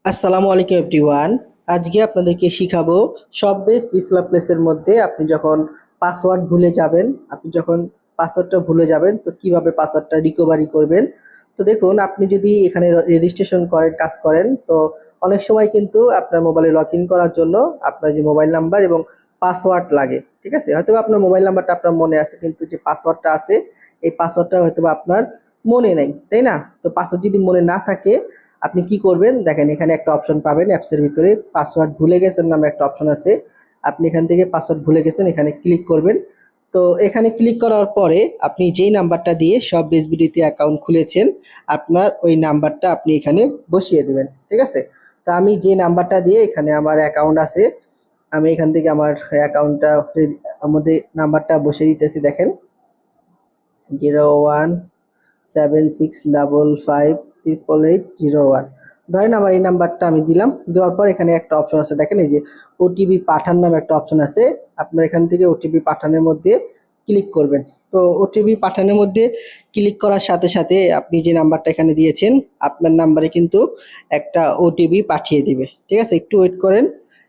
আসসালামু আলাইকুম এভরিওয়ান। আজকে আপনাদেরকে শিখাবো শপবেস রিসেলার প্লেসের মধ্যে আপনি যখন পাসওয়ার্ড ভুলে যাবেন, আপনি যখন পাসওয়ার্ডটা ভুলে যাবেন তো কিভাবে পাসওয়ার্ডটা রিকভারি করবেন। তো দেখুন, আপনি যদি এখানে রেজিস্ট্রেশন করেন, কাজ করেন, তো অনেক সময় কিন্তু আপনার মোবাইলে লগ ইন করার জন্য আপনার যে মোবাইল নাম্বার এবং পাসওয়ার্ড লাগে। ঠিক আছে, হয়তো আপনার মোবাইল নাম্বারটা আপনার মনে আছে, কিন্তু যে পাসওয়ার্ডটা আছে এই পাসওয়ার্ডটা হয়তো আপনার মনে নেই, তাই না? তো পাসওয়ার্ড যদি মনে না থাকে আপনি কি করবেন, দেখেন এখানে একটা অপশন পাবেন অ্যাপসের ভিতরে, পাসওয়ার্ড ভুলে গেছেন নামে একটা অপশন আছে। আপনি এখান থেকে পাসওয়ার্ড ভুলে গেছেন এখানে ক্লিক করবেন। তো এখানে ক্লিক করার পরে আপনি যেই নাম্বারটা দিয়ে সব বিসবিডিতে অ্যাকাউন্ট খুলেছেন আপনার ওই নাম্বারটা আপনি এখানে বসিয়ে দেবেন। ঠিক আছে, তো আমি যে নাম্বারটা দিয়ে এখানে আমার অ্যাকাউন্ট আছে, আমি এখান থেকে আমার অ্যাকাউন্টটা আমাদের নাম্বারটা বসিয়ে দিতেছি। দেখেন 017655880801। ধরেন আমার এই নাম্বারটা আমি দিলাম, দেওয়ার পর এখানে একটা অপশন আছে, দেখেন এই যে ওটিপি পাঠান নামে একটা অপশন আছে। আপনার এখান থেকে ওটিপি পাঠানোর মধ্যে ক্লিক করবেন। তো ওটিপি পাঠানোর মধ্যে ক্লিক করার সাথে সাথে আপনি যে নাম্বারটা এখানে দিয়েছেন আপনার নাম্বারে কিন্তু একটা ওটিপি পাঠিয়ে দিবে। ঠিক আছে, একটু ওয়েট করেন,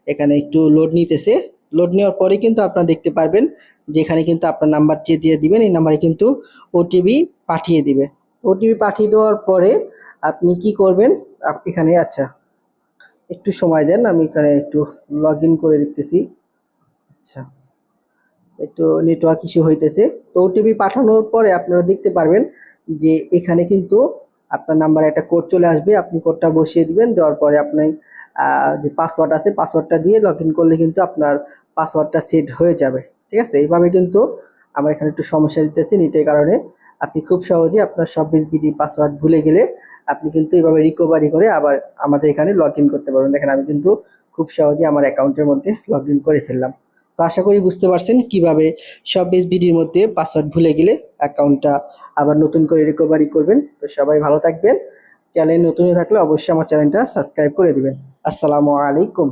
এখানে একটু লোড নিতেছে। লোড নেওয়ার পরে কিন্তু আপনারা দেখতে পারবেন যেখানে কিন্তু আপনার নাম্বার যে দিয়ে দিবেন এই নাম্বারে কিন্তু ওটিপি পাঠিয়ে দিবে। ওটিপি পাঠিয়ে দেওয়ার পরে আপনি কি করবেন, এখানে আচ্ছা একটু সময় দেন, আমি এখানে একটু লগ ইন করে দিতেছি। আচ্ছা, একটু নেটওয়ার্ক ইস্যু হইতেছে। তো ওটিপি পাঠানোর পরে আপনারা দেখতে পারবেন যে এখানে কিন্তু আপনার নাম্বারে একটা কোড চলে আসবে, আপনি কোডটা বসিয়ে দিবেন। দেওয়ার পরে আপনি যে পাসওয়ার্ড আছে পাসওয়ার্ডটা দিয়ে লগ ইন করলে কিন্তু আপনার পাসওয়ার্ডটা সেট হয়ে যাবে। ঠিক আছে, এইভাবে কিন্তু আমার এখানে একটু সমস্যা দিতেছি নেটের কারণে। আপনি খুব সহজে আপনার সব বিসবিডি পাসওয়ার্ড ভুলে গেলে আপনি কিন্তু এইভাবে রিকভারি করে আবার আমাদের এখানে লগ ইন করতে পারবেন। দেখেন আমি কিন্তু খুব সহজে আমার অ্যাকাউন্টের মধ্যে লগ ইন করে ফেললাম। তো আশা করি বুঝতে পারছেন কিভাবে সব এসবিডির মধ্যে পাসওয়ার্ড ভুলে গেলে অ্যাকাউন্টটা আবার নতুন করে রিকভারি করবেন। তো সবাই ভালো থাকবেন। চ্যানেল নতুন হয়ে থাকলে অবশ্যই আমার চ্যানেলটা সাবস্ক্রাইব করে দিবেন। আসসালামু আলাইকুম।